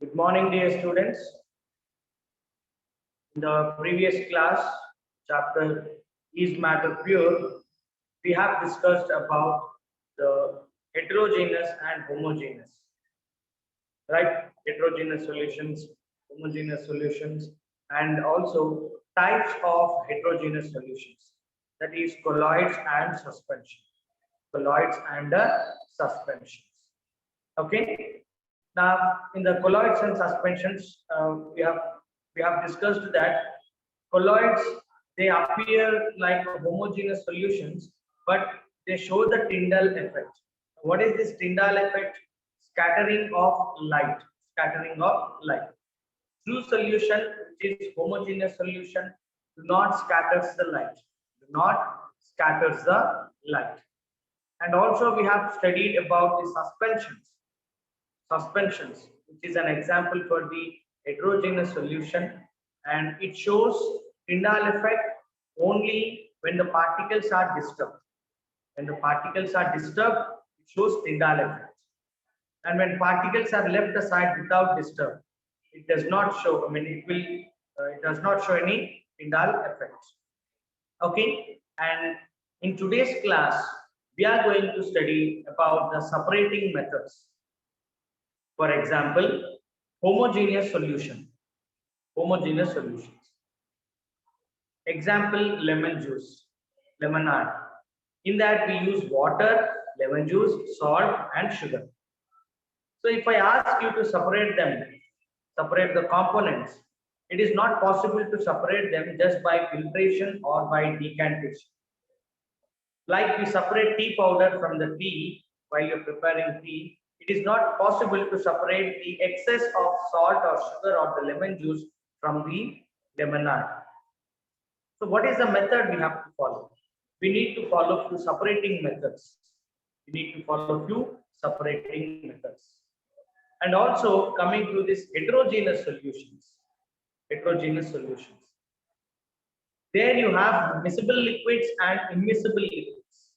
Good morning, dear students. In the previous class, chapter Is Matter Pure, we have discussed about the heterogeneous and homogeneous, right? Heterogeneous solutions, homogeneous solutions, and also types of heterogeneous solutions, that is colloids and suspension. Colloids and suspensions. Okay. Now, in the colloids and suspensions, we have discussed that colloids, they appear like homogeneous solutions, but they show the Tyndall effect. What is this Tyndall effect? Scattering of light. Scattering of light. True solution, which is homogeneous solution, do not scatters the light. Do not scatters the light. And also we have studied about the suspensions, which is an example for the heterogeneous solution, and it shows Tyndall effect only when the particles are disturbed. When the particles are disturbed, it shows Tyndall effect. And when particles are left aside without disturb, it does not show. It does not show any Tyndall effect. Okay, and in today's class, we are going to study about the separating methods. For example, homogeneous solution. Homogeneous solutions. Example, lemon juice, lemonade. In that we use water, lemon juice, salt and sugar. So if I ask you to separate them, separate the components, it is not possible to separate them just by filtration or by decantation. Like we separate tea powder from the tea while you're preparing tea, it is not possible to separate the excess of salt or sugar or the lemon juice from the lemonade. So what is the method we have to follow? We need to follow few separating methods. We need to follow few separating methods. And also coming to this heterogeneous solutions. Heterogeneous solutions. There you have miscible liquids and immiscible liquids.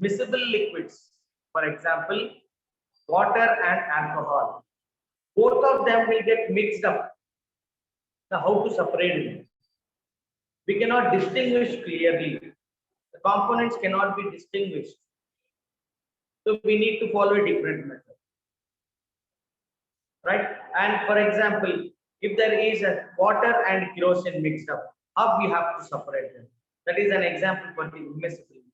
Miscible liquids, for example, water and alcohol. Both of them will get mixed up. Now, how to separate them? We cannot distinguish clearly. The components cannot be distinguished. So we need to follow a different method. Right? And for example, if there is a water and kerosene mixed up, how we have to separate them? That is an example for the immiscible liquids.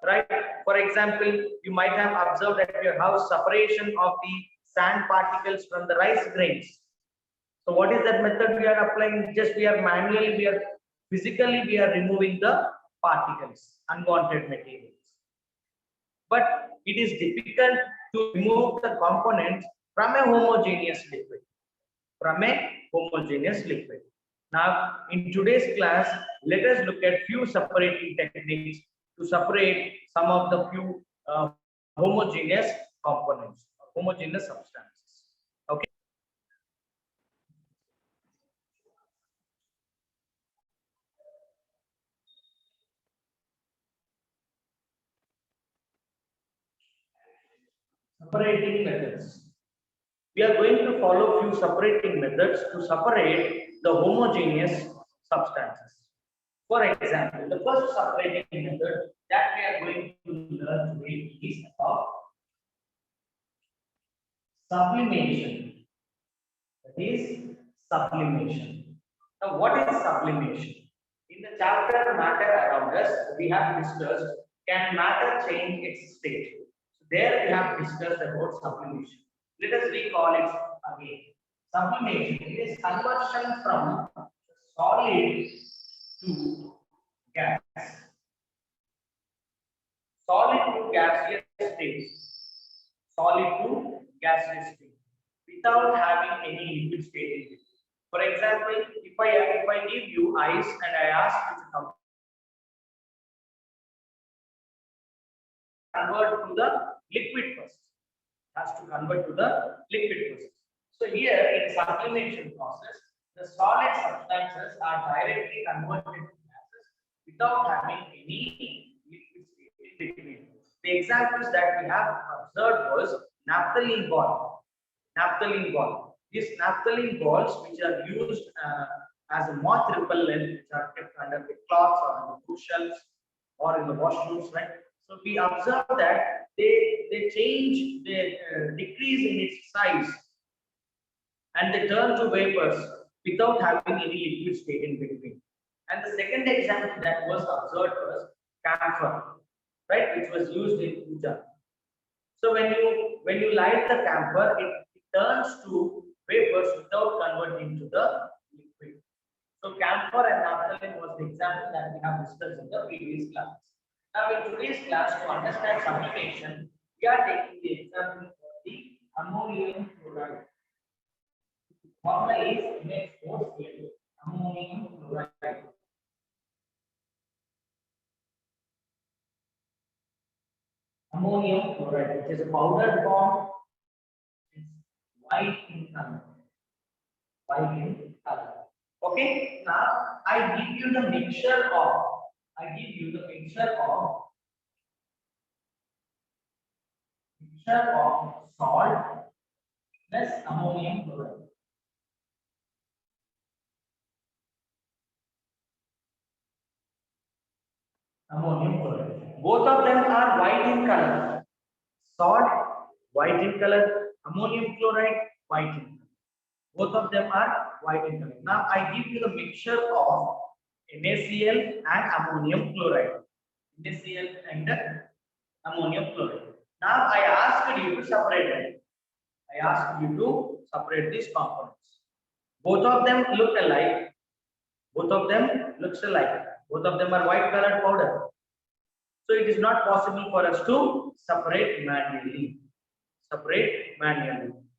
Right? For example, you might have observed at your house separation of the sand particles from the rice grains. So what is that method we are applying? Just we are manually, physically removing the particles, unwanted materials. But it is difficult to remove the components from a homogeneous liquid. From a homogeneous liquid. Now, in today's class, let us look at few separating techniques to separate some of the few homogeneous components, homogeneous substances. Okay. Separating methods. We are going to follow few separating methods to separate the homogeneous substances. For example, the first separating method that we are going to learn today is about sublimation. That is sublimation. Now, what is sublimation? In the chapter Matter Around Us, we have discussed, can matter change its state? So there we have discussed about sublimation. Let us recall it again. Sublimation is conversion from solid to gas. Solid to gaseous state. Solid to gaseous state without having any liquid state in it. For example, if I give you ice and I ask you to convert to the liquid first. Has to convert to the liquid process. So here in sublimation process, the solid substances are directly converted to gases without having any liquid state in between. The examples that we have observed was naphthalene bond. naphthalene ball. These naphthalene balls, which are used as a moth repellent, which are kept under the cloths or on the cushions or in the washrooms, right? So we observe that they change, they decrease in its size, and they turn to vapors without having any liquid state in between. And the second example that was observed was camphor, right, which was used in puja. So when you light the camphor, it turns to vapors without converting to the liquid. So camphor and naphthalene was the example that we have discussed in the previous class. Now in today's class, to understand sublimation, we are taking the example of the ammonium chloride. Formula is NH4Cl, ammonium chloride. Ammonium chloride, which is a powdered form, is white in color. White in color. Okay, now I give you the mixture of salt plus ammonium chloride. Ammonium chloride. Both of them are white in color. Salt, white in color. Ammonium chloride, white in color. Both of them are white in color. Now I give you the mixture of NaCl and ammonium chloride. NaCl and ammonium chloride. Now I asked you to separate them. I asked you to separate these components. Both of them look alike. Both of them looks alike. Both of them are white colored powder. So it is not possible for us to separate manually.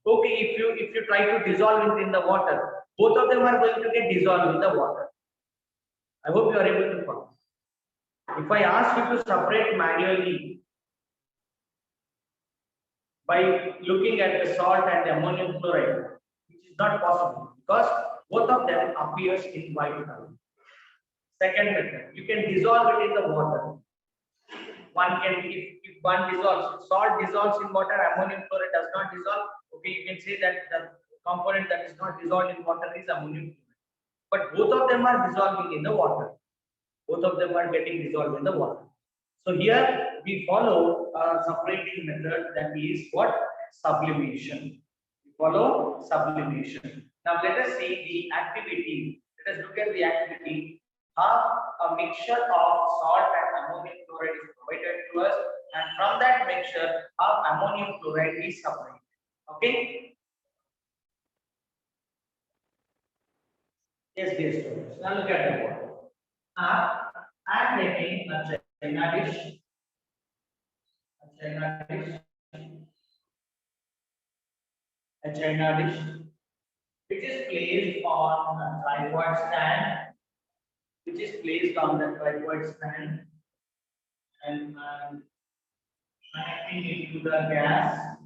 Okay, if you try to dissolve it in the water, both of them are going to get dissolved in the water. I hope you are able to follow. If I ask you to separate manually by looking at the salt and the ammonium chloride, which is not possible because both of them appears in white color. Second method, you can dissolve it in the water. One can, if one dissolves, salt dissolves in water, ammonium chloride does not dissolve. Okay, you can say that the component that is not dissolved in water is ammonium chloride. But both of them are dissolving in the water. Both of them are getting dissolved in the water. So here we follow a separating method, that is what? Sublimation. We follow sublimation. Now let us see the activity. Let us look at the activity. How a mixture of salt and ammonium chloride is provided to us, and from that mixture, how ammonium chloride is separated. Okay? Yes, dear students. Now look at the board. Now I am taking a China dish. A China dish, which is placed on a tripod stand, and connecting it to the gas.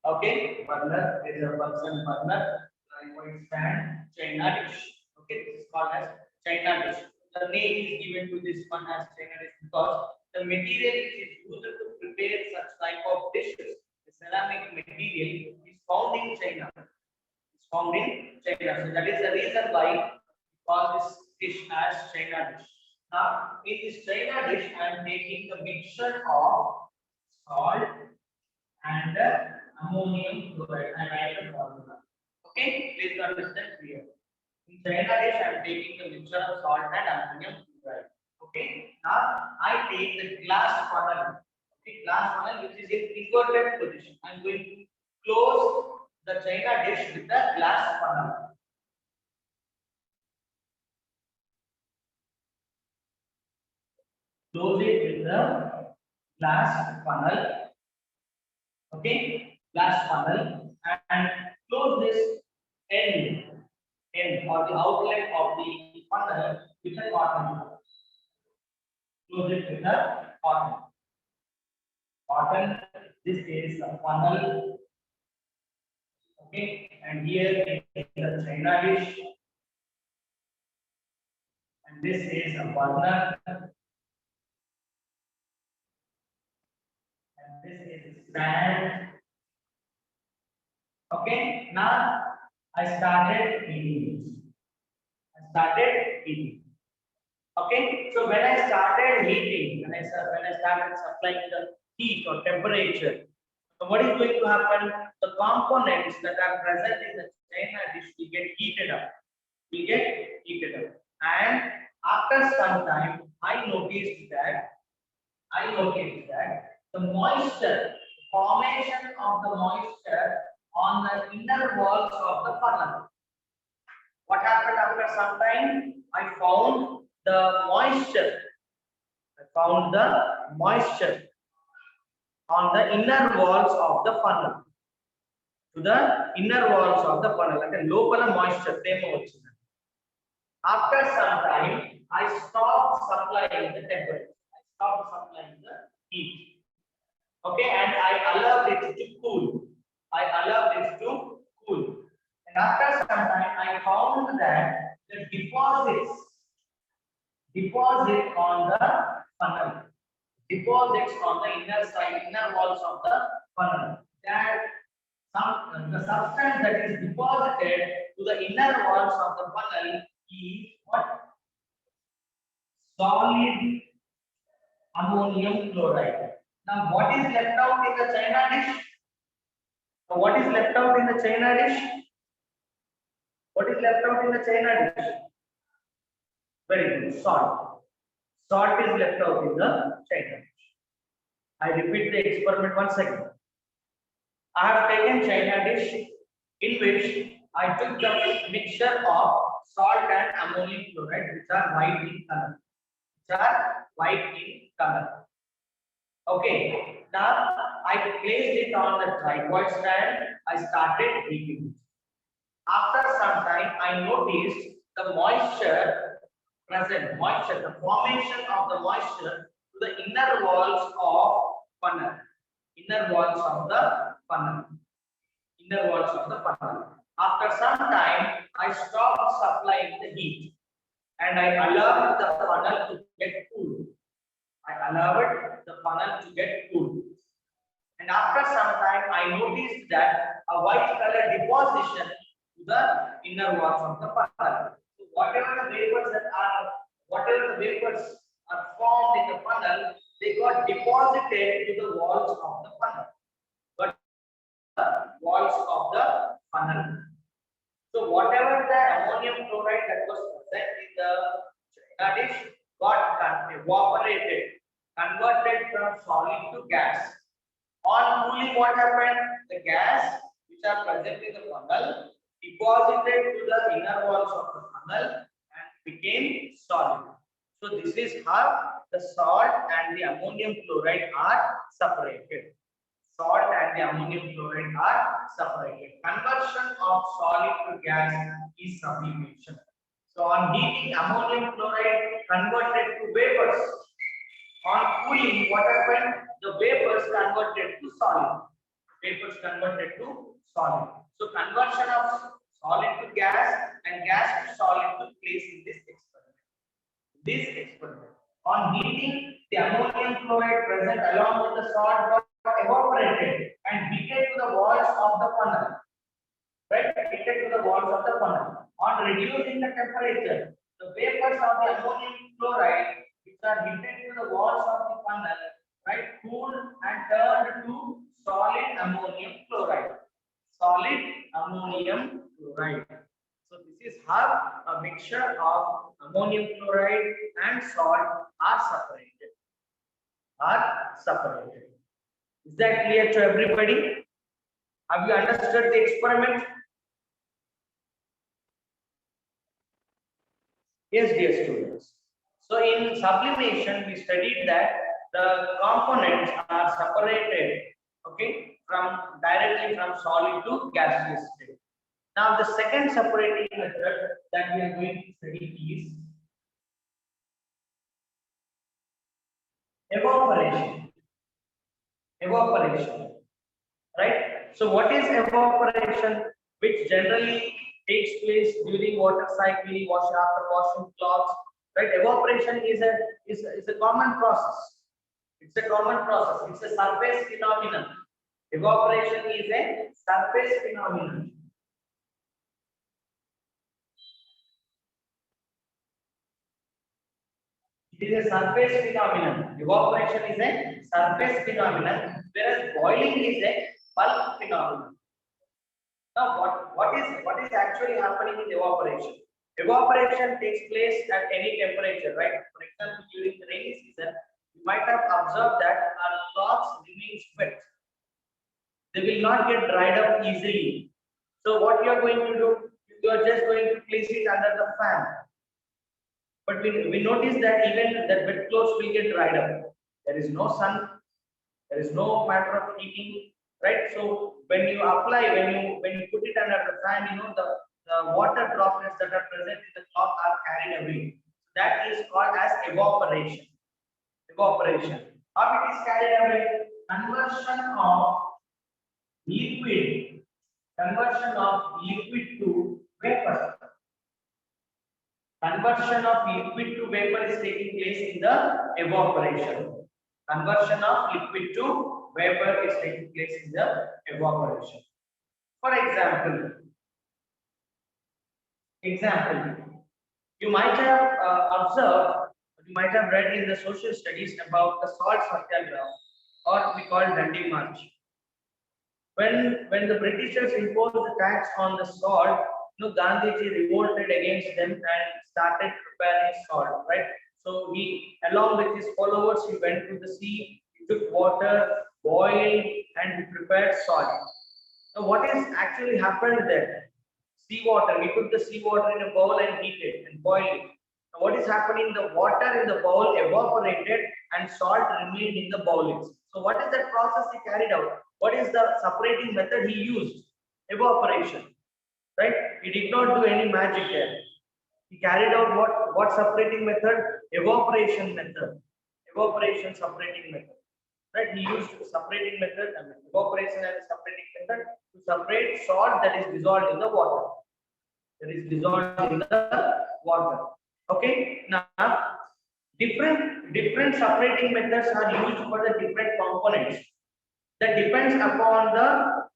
Okay, burner, there is a Bunsen burner, tripod stand, China dish. Okay, this is called as China dish. The name is given to this one as China dish because the material which is used to prepare such type of dishes, the ceramic material, is found in China. It's found in China. So that is the reason why we call this dish as China dish. Now, in this China dish, I am taking the mixture of salt and ammonium chloride. I write the formula. Okay, please understand clear. In China dish, I am taking the mixture of salt and ammonium chloride. Okay, now I take the glass funnel. Okay, glass funnel which is in inverted position. I am going to close the China dish with the glass funnel. Close it with the glass funnel. Okay, glass funnel, and close this end or the outlet of the funnel with a cotton. Close it with a cotton. This is the funnel. Okay, and here is the China dish, and this is a burner, and this is stand, Okay, now I started heating. Okay, so when I started heating, when I started supplying the heat or temperature, so what is going to happen? The components that are present in the China dish will get heated up. And after some time, I noticed that the moisture, formation of the moisture on the inner walls of the funnel. What happened after some time? I found the moisture. On the inner walls of the funnel. To the inner walls of the funnel. Like a local moisture. After some time, I stopped supplying the temperature. I stopped supplying the heat. Okay, and I allowed it to cool. And after some time, I found that the deposits on the funnel, deposits on the inner walls of the funnel. That the substance that is deposited to the inner walls of the funnel is what? Solid ammonium chloride. Now, what is left out in the China dish? So what is left out in the China dish? Very good. Salt. Salt is left out in the China dish. I repeat the experiment once again. I have taken China dish in which I took the mixture of salt and ammonium chloride, which are white in color. Okay, now I placed it on the tripod stand. I started heating. After some time, I noticed the moisture present, the formation of the moisture to the inner walls of funnel. After some time, I stopped supplying the heat and I allowed the funnel to get cool. And after some time, I noticed that a white color deposition to the inner walls of the funnel. So whatever the vapors are formed in the funnel, they got deposited to the walls of the funnel. So whatever the ammonium chloride that was present in the China dish got evaporated, converted from solid to gas. On cooling, what happened? The gas which are present in the funnel deposited to the inner walls of the funnel and became solid. So this is how the salt and the ammonium chloride are separated. Conversion of solid to gas is sublimation. So on heating, ammonium chloride converted to vapors. On cooling, what happened? The vapors converted to solid. So conversion of solid to gas and gas to solid took place in this experiment. On heating, the ammonium chloride present along with the salt got evaporated and heated to the walls of the funnel. On reducing the temperature, the vapors of the ammonium chloride which are heated to the walls of the funnel, cooled and turned to solid ammonium chloride. So this is how a mixture of ammonium chloride and salt are separated. Is that clear to everybody? Have you understood the experiment? Yes, dear students. So in sublimation, we studied that the components are separated, directly from solid to gaseous state. Now, the second separating method that we are going to study is evaporation. Right? So, what is evaporation? Which generally takes place during water cycle, after washing clothes. Right? Evaporation is a common process. It's a surface phenomenon. Evaporation is a surface phenomenon. It is a surface phenomenon. Evaporation is a surface phenomenon, whereas boiling is a bulk phenomenon. Now, what is actually happening in evaporation? Evaporation takes place at any temperature, right? For example, during the rainy season, you might have observed that our clothes remain wet. They will not get dried up easily. So, what you are going to do? You are just going to place it under the fan. But we notice that even that wet clothes will get dried up. There is no sun, there is no matter of heating, right? So when you apply, when you put it under the fan, you know the water droplets that are present in the cloth are carried away. That is called as evaporation. Evaporation. How it is carried away? Conversion of liquid, conversion of liquid to vapor. Conversion of liquid to vapor is taking place in the evaporation. Conversion of liquid to vapor is taking place in the evaporation. For example, you might have observed, you might have read in the social studies about the salt satyagraha, or we call Dandi March. When the Britishers imposed the tax on the salt, Gandhiji revolted against them and started preparing salt, right? So he, along with his followers, he went to the sea, he took water, boiled, and he prepared salt. Now, what has actually happened there? Seawater. We put the seawater in a bowl and heat it and boil it. Now, what is happening? The water in the bowl evaporated and salt remained in the bowl. So, what is that process he carried out? What is the separating method he used? Evaporation. Right? He did not do any magic there. He carried out what separating method? Evaporation method. Evaporation separating method. Right? He used separating method and evaporation and separating method to separate salt that is dissolved in the water. That is dissolved in the water. Okay. Now, different separating methods are used for the different components. That depends upon the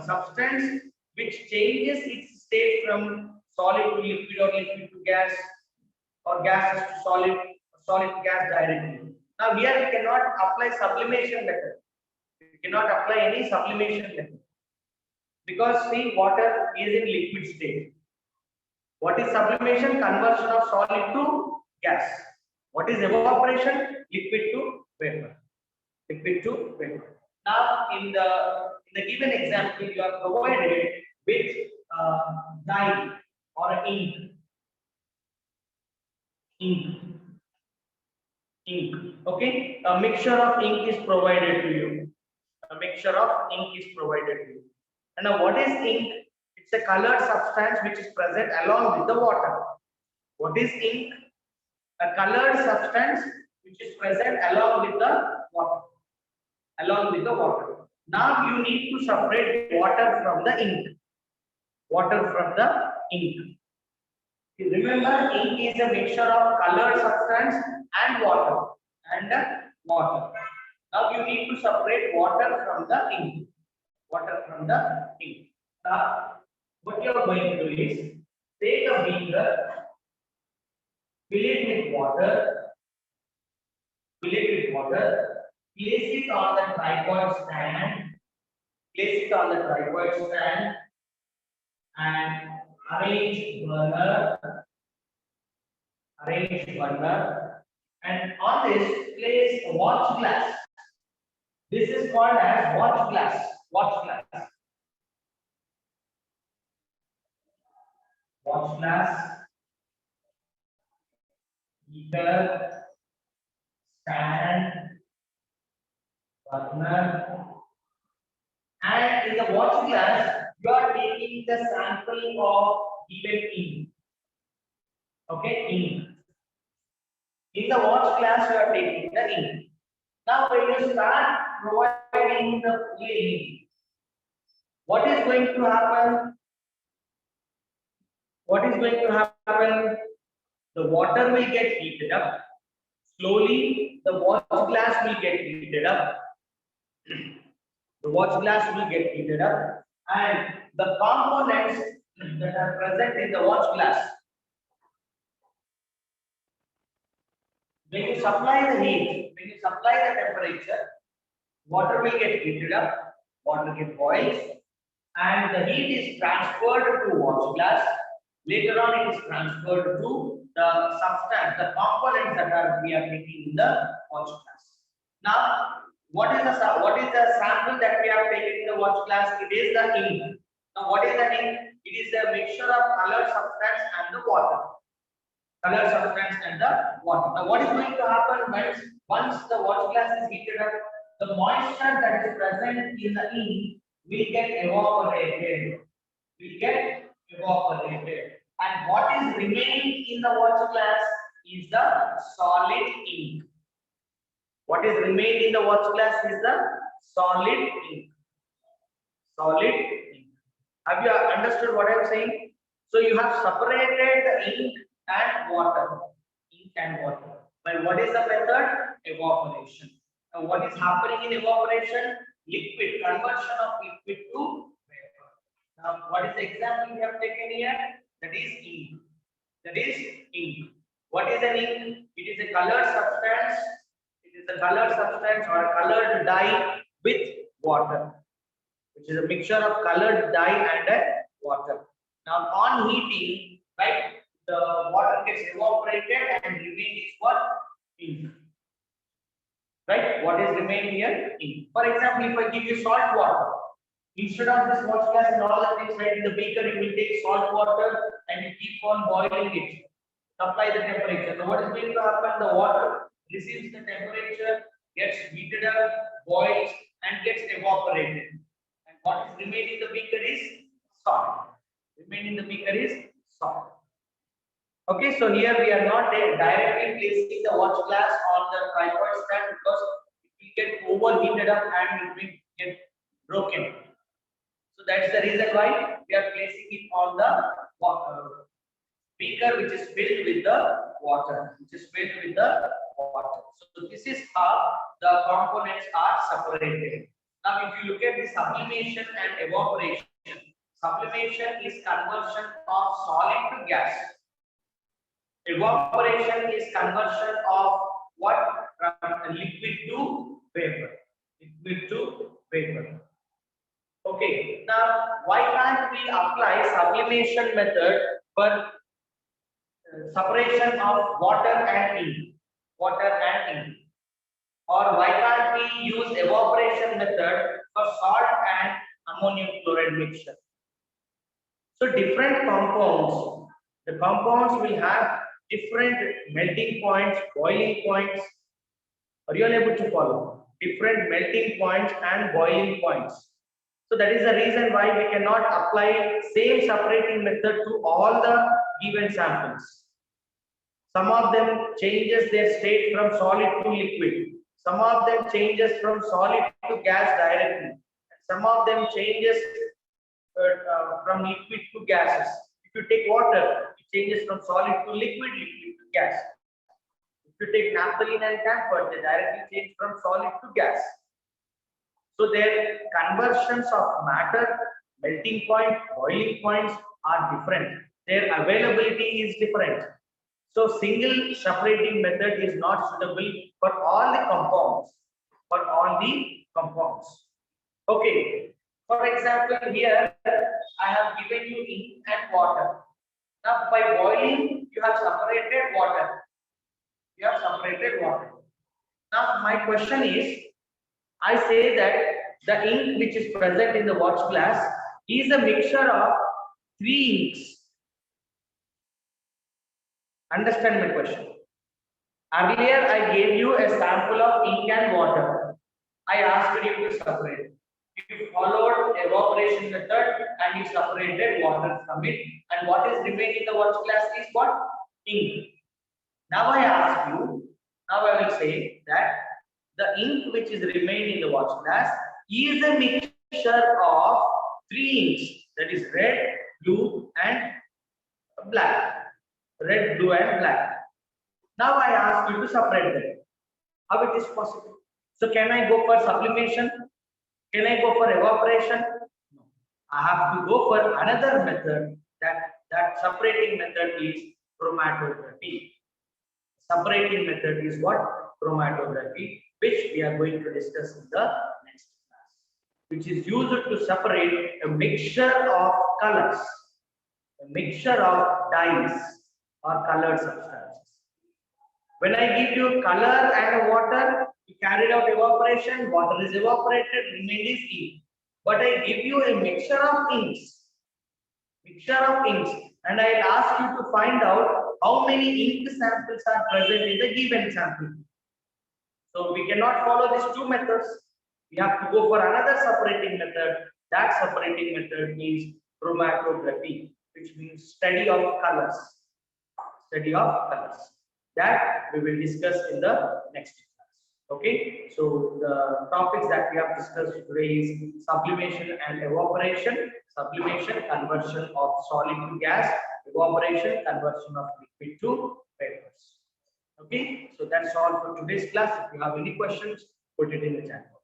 substance which changes its state from solid to liquid or liquid to gas or gases to solid or solid to gas directly. Now here we cannot apply sublimation method. We cannot apply any sublimation method because see water is in liquid state. What is sublimation? Conversion of solid to gas. What is evaporation? Liquid to vapor. Liquid to vapor. Now, in the given example, you are provided with dye or ink. Okay, a mixture of ink is provided to you. A mixture of ink is provided to you. And now, what is ink? It's a colored substance which is present along with the water. What is ink? A colored substance which is present along with the water. Along with the water. Now you need to separate water from the ink. Water from the ink. Remember, ink is a mixture of colored substance and water. Now you need to separate water from the ink. Water from the ink. Now, what you are going to do is take a beaker, fill it with water, place it on the tripod stand, and arrange burner, and on this place a watch glass. This is called as watch glass. Watch glass, beaker, stand, burner, and in the watch glass you are taking the sample of given ink. Okay, ink. In the watch glass you are taking the ink. Now when you start providing the ink, what is going to happen? The water will get heated up. Slowly the watch glass will get heated up. and the components that are present in the watch glass. When you supply the heat, when you supply the temperature, water will get heated up, water get boils, and the heat is transferred to watch glass. Later on, it is transferred to the substance, the components that are we are taking in the watch glass. Now, what is the sample that we have taken in the watch glass? It is the ink. Now, what is the ink? It is a mixture of colored substance and the water. Color substance and the water. Now, what is going to happen once the watch glass is heated up? The moisture that is present in the ink will get evaporated. Will get evaporated. And what is remaining in the watch glass is the solid ink. What is remained in the watch glass is the solid ink. Solid ink. Have you understood what I am saying? So you have separated the ink and water. Ink and water. But what is the method? Evaporation. Now what is happening in evaporation? Liquid, conversion of liquid to vapor. Now what is the example we have taken here? That is ink. That is ink. What is an ink? It is a colored substance. It is a colored substance or a colored dye with water, which is a mixture of colored dye and water. Now on heating, right, the water gets evaporated and remains is what? Ink. Right? What is remaining here? Ink. For example, if I give you salt water, instead of this watch glass and all the things right in the beaker, you will take salt water and you keep on boiling it. Apply the temperature. So what is going to happen? The water receives the temperature, gets heated up, boils, and gets evaporated. And what is remaining in the beaker is salt. Remaining in the beaker is salt. Okay, so here we are not directly placing the watch glass on the tripod stand because it will get overheated up and it will get broken. So that's the reason why we are placing it on the beaker which is filled with the water. So this is how the components are separated. Now, if you look at the sublimation and evaporation, sublimation is conversion of solid to gas. Evaporation is conversion of what? From liquid to vapor. Liquid to vapor. Okay. Now, why can't we apply sublimation method for separation of water and ink? Or why can't we use evaporation method for salt and ammonium chloride mixture? So different compounds, the compounds will have different melting points, boiling points. Are you able to follow? Different melting points and boiling points. So that is the reason why we cannot apply same separating method to all the given samples. Some of them changes their state from solid to liquid. Some of them changes from solid to gas directly. Some of them changes from liquid to gases. If you take water, it changes from solid to liquid, liquid to gas. If you take naphthalene and camphor, they directly change from solid to gas. So their conversions of matter, melting point, boiling points are different. Their availability is different. So single separating method is not suitable for all the compounds. Okay. For example, here I have given you ink and water. Now by boiling, you have separated water. Now my question is, I say that the ink which is present in the watch glass is a mixture of 3 inks. Understand my question? Earlier I gave you a sample of ink and water. I asked you to separate. You followed evaporation method and you separated water from it. And what is remaining in the watch glass is what? Ink. Now I ask you, now I will say that the ink which is remaining in the watch glass is a mixture of 3 inks. That is red, blue and black. Red, blue and black. Now I ask you to separate them. How it is possible? So can I go for sublimation? Can I go for evaporation? No. I have to go for another method. That separating method is chromatography. Separating method is what? Chromatography, which we are going to discuss in the next class, which is used to separate a mixture of colors, a mixture of dyes or colored substances. When I give you color and water, you carried out evaporation, water is evaporated, remained is ink. But I give you a mixture of inks, and I'll ask you to find out how many ink samples are present in the given sample. So we cannot follow these two methods. We have to go for another separating method. That separating method is chromatography, which means study of colors. Study of colors. That we will discuss in the next class. Okay. So the topics that we have discussed today is sublimation and evaporation. Sublimation, conversion of solid to gas. Evaporation, conversion of liquid to vapors. Okay, so that's all for today's class. If you have any questions, put it in the chat box.